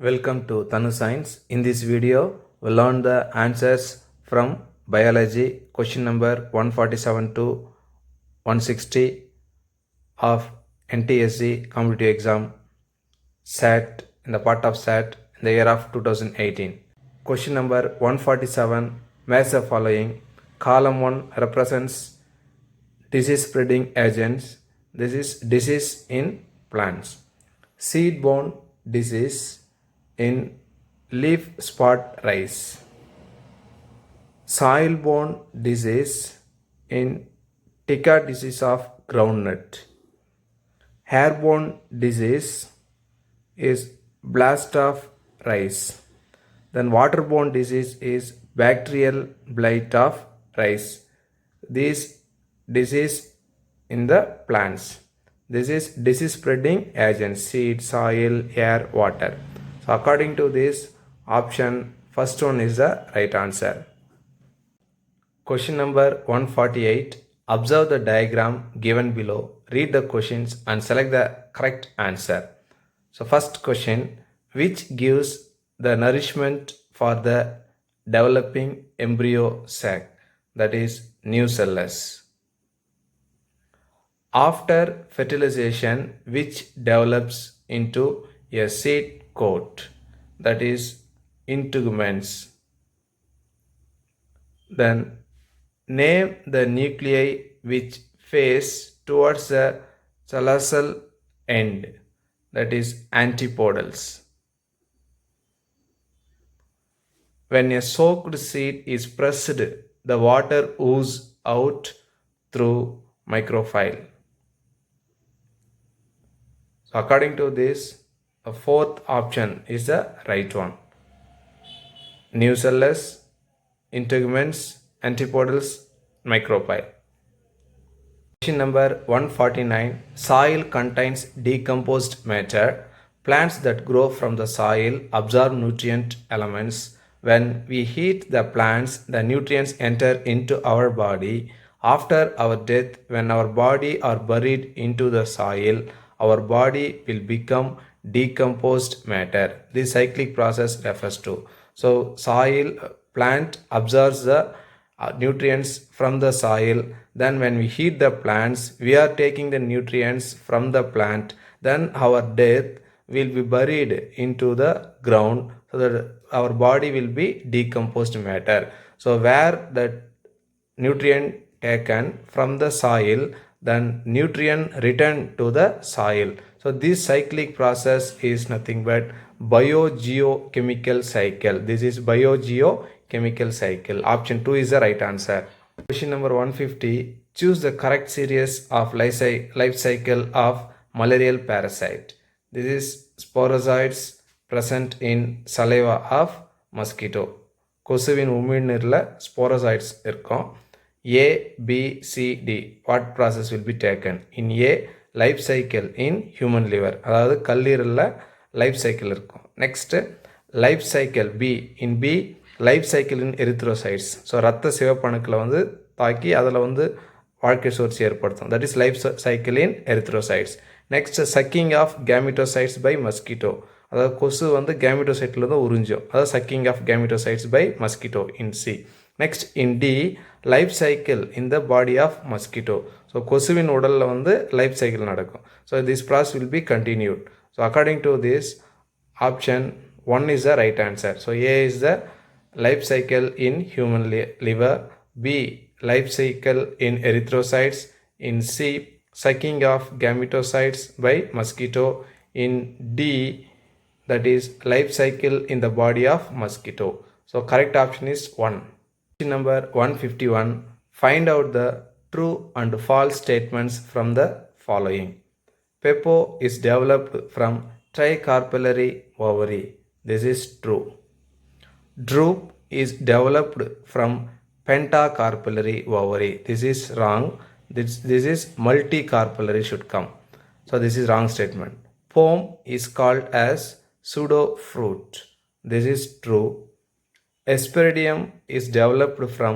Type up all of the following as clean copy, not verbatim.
Welcome to Tanu Science. In this video, we'll learn the answers from biology, question number 147 to 160 of NTSC competitive exam SAT in the part of SAT in the year of 2018. Question number 147, match the following. Column 1 represents disease spreading agents. This is disease in plants. Seed-borne disease in leaf spot rice. Soil-borne disease in Tika disease of groundnut. Hair-borne disease is blast of rice. Then waterborne disease is bacterial blight of rice. This disease in the plants. This is disease spreading agent, seed, soil, air, water. So according to this option, first one is the right answer. Question number 148. Observe the diagram given below. Read the questions and select the correct answer. So first question, which gives the nourishment for the developing embryo sac, that is nucellus. After fertilization, which develops into a seed coat, that is integuments. Then name the nuclei which face towards the callosal end, that is antipodals. When a soaked seed is pressed, the water oozes out through microfile. So according to this, the fourth option is the right one. Nucellus, integuments, antipodals, micropyle. Question number 149. Soil contains decomposed matter. Plants that grow from the soil absorb nutrient elements. When we heat the plants, the nutrients enter into our body. After our death, when our body are buried into the soil, our body will become decomposed matter. This cyclic process refers to. So soil, plant absorbs the nutrients from the soil. Then when we heat the plants, we are taking the nutrients from the plant. Then our death will be buried into the ground, so that our body will be decomposed matter. So where the nutrient taken from the soil, then nutrient return to the soil. So this cyclic process is nothing but biogeochemical cycle. This is biogeochemical cycle. Option 2 is the right answer. Question number 150. Choose the correct series of life cycle of malarial parasite. This is sporozoites present in saliva of mosquito. கொசுவின் உமிழ்நீரில் sporozoites இருக்கும். A, B, C, D. What process will be taken? In A, life cycle in human liver. அதாவது கல்லீரலில் life cycle இருக்கும். Next life cycle B. In B, life cycle in erythrocytes. So ரத்த சிவப்பணுக்களை வந்து தாக்கி அதில் வந்து வாழ்க்கை சுழற்சி ஏற்படுத்தும். That is life cycle in erythrocytes. Next sucking of gametocytes by mosquito. அதாவது கொசு வந்து கேமிட்டோசைட்டில் தான் உறிஞ்சும். அதாவது sucking of gametocytes by mosquito in C. Next in D, life cycle in the body of mosquito. So கொசுவின் உடலில் வந்து லைஃப் சைக்கிள் நடக்கும். So this process will be continued. So according to this option 1 is the right answer. So A is the life cycle in human liver. B, life cycle in erythrocytes. In C, sucking of gametocytes by mosquito. In D, that is life cycle in the body of mosquito. So correct option is 1. Question number 151. Find out the true and false statements from the following. Pepo is developed from tricarpellary ovary. This is true. Drupe is developed from pentacarpellary ovary. This is wrong. This is multicarpellary should come. So this is wrong statement. Pome is called as pseudofruit. This is true. Asperidium is developed from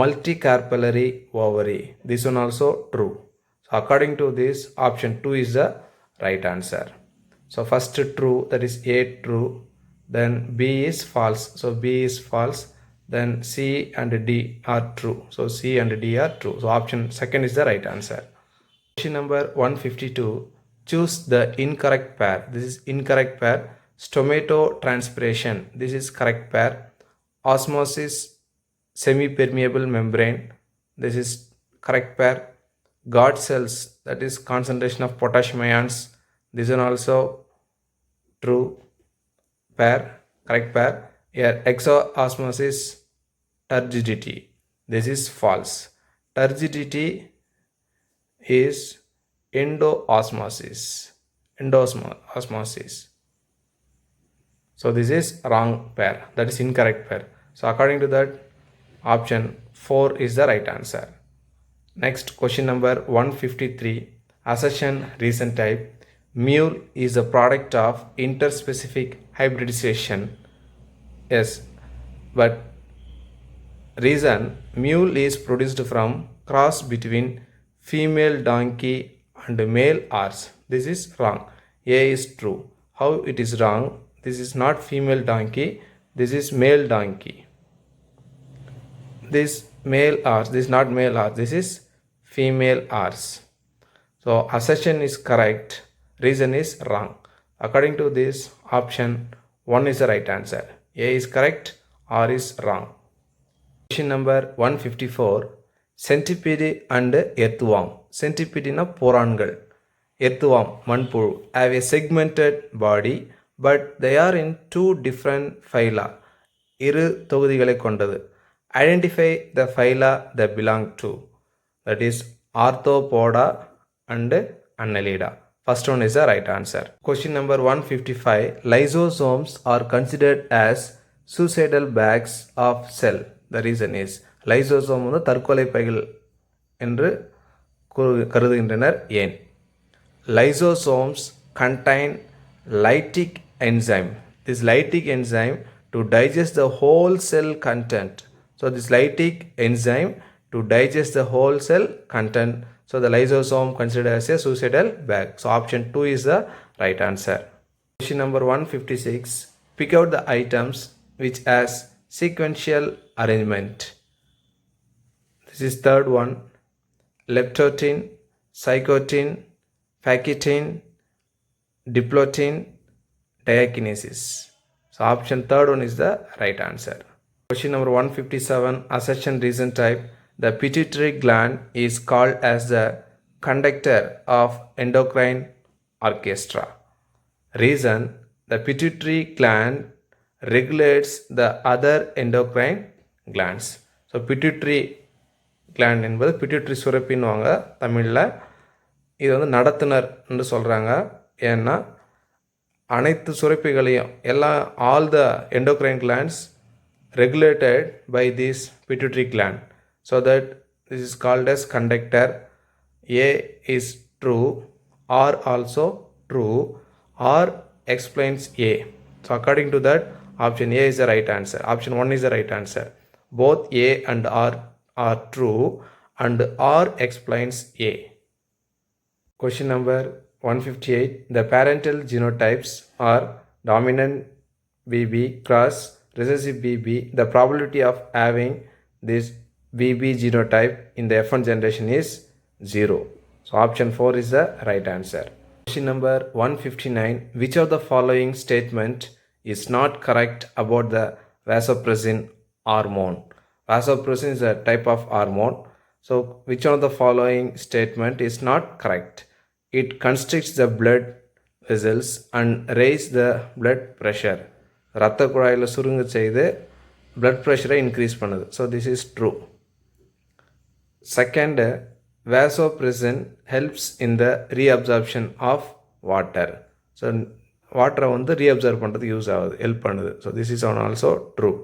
multicarpellary ovary. This one also true. So according to this, option 2 is the right answer. So first true, that is A true, then B is false, so B is false, then C and D are true, so C and D are true. So option second is the right answer. Question number 152, choose the incorrect pair. This is incorrect pair. Stomatotranspiration, this is correct pair. Osmosis, semi-permeable membrane, this is correct pair. God cells, that is concentration of potassium ions, this one also true pair, correct pair. Here exoosmosis, turgidity, this is false. Turgidity is endoosmosis. So this is wrong pair, that is incorrect pair. So according to that, option 4 is the right answer. Next, question number 153, assertion reason type. Mule is a product of interspecific hybridization. Yes, but reason, mule is produced from cross between female donkey and male horse. This is wrong. A is true. How it is wrong? This is not female donkey, this is male donkey. This male horse, this is not male horse, this is female horse. So assertion is correct, reason is wrong. According to this, option 1 is the right answer. A is correct, R is wrong. Question number 154, centipede and earthworm. Centipede na போரான்கள், earthworm மண்புழு have a segmented body but they are in two different phyla. இரு தொகுதிகளை கொண்டது. Identify the phyla they belong to. That is Arthropoda and Annelida. First one is the right answer. Question number 155, lysosomes are considered as suicidal bags of cell. The reason is lysosome வந்து தற்கொலை பைகள் என்று கருதுகின்றனர். ஏன்? Lysosomes contain lytic enzyme. This lytic enzyme to digest the whole cell content. So this lytic enzyme to digest the whole cell content. So the lysosome considered as a suicidal bag. So option 2 is the right answer. Question number 156, pick out the items which has sequential arrangement. This is third one, leptotin, psychotin, pakitin, diplotin, diakinesis. So option third one is the right answer. Question number 157, assertion reason type. The pituitary gland is called as the conductor of endocrine orchestra. Reason, the pituitary gland regulates the other endocrine glands. So pituitary gland என்பது pituitary சுரப்பின்னுவாங்க தமிழில். இது வந்து நடத்துனர் என்று சொல்கிறாங்க. ஏன்னா அனைத்து சுரப்பிகளையும் all the endocrine glands regulated by this pituitary gland. So that this is called as conductor. A is true, R also true, R explains A. So according to that, option A is the right answer. Option 1 is the right answer. Both A and R are true and R explains A. Question number 158, the parental genotypes are dominant BB cross recessive BB. The probability of having this BB genotype in the F1 generation is 0. So option 4 is the right answer. Question number 159, which of the following statement is not correct about the vasopressin hormone? Vasopressin is a type of hormone. So which one of the following statement is not correct? It constricts the blood vessels and raise the blood pressure. இரத்த குழாயில் சுருங்க செய்து blood pressure increase பண்ணுது. So this is true. Second, vasopressin helps in the reabsorption of water. So water வந்து reabsorb பண்ணுறது use ஆகுது, help பண்ணுது. So this is also true.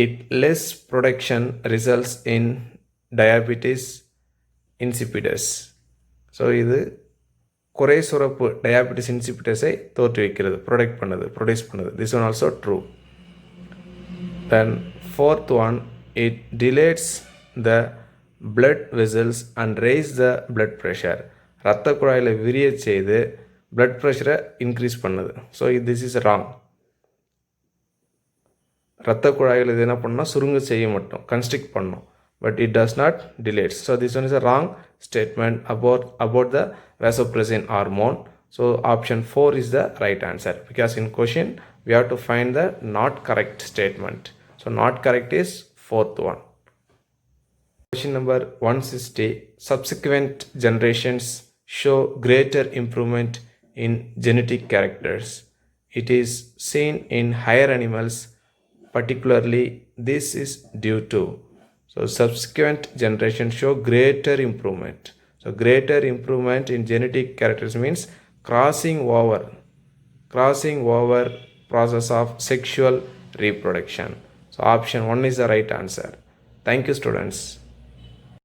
It less production results in diabetes insipidus. So இது குறை சுரப்பு diabetes insipidusஐ தோற்றுவிக்கிறது, produce பண்ணுது. This one also true. Then fourth one, it dilates the blood vessels and raise the blood pressure. இரத்த குழாயில் விரிய செய்து blood pressure increase பண்ணுது. So this is wrong. ரத்த குழாய்கள் இது என்ன பண்ணால் சுருங்க செய்ய மட்டும் கன்ஸ்ட்ரிக்ட் பண்ணும், but it does not dilate. So this one is a wrong statement about the vasopressin hormone. So option 4 is the right answer, because in question we have to find the not correct statement. So not correct is fourth one. Question number 160. Subsequent generations show greater improvement in genetic characters. It is seen in higher animals. Particularly, this is due to. So subsequent generations show greater improvement. So greater improvement in genetic characters means crossing over process of sexual reproduction. So option 1 is the right answer. Thank you, students.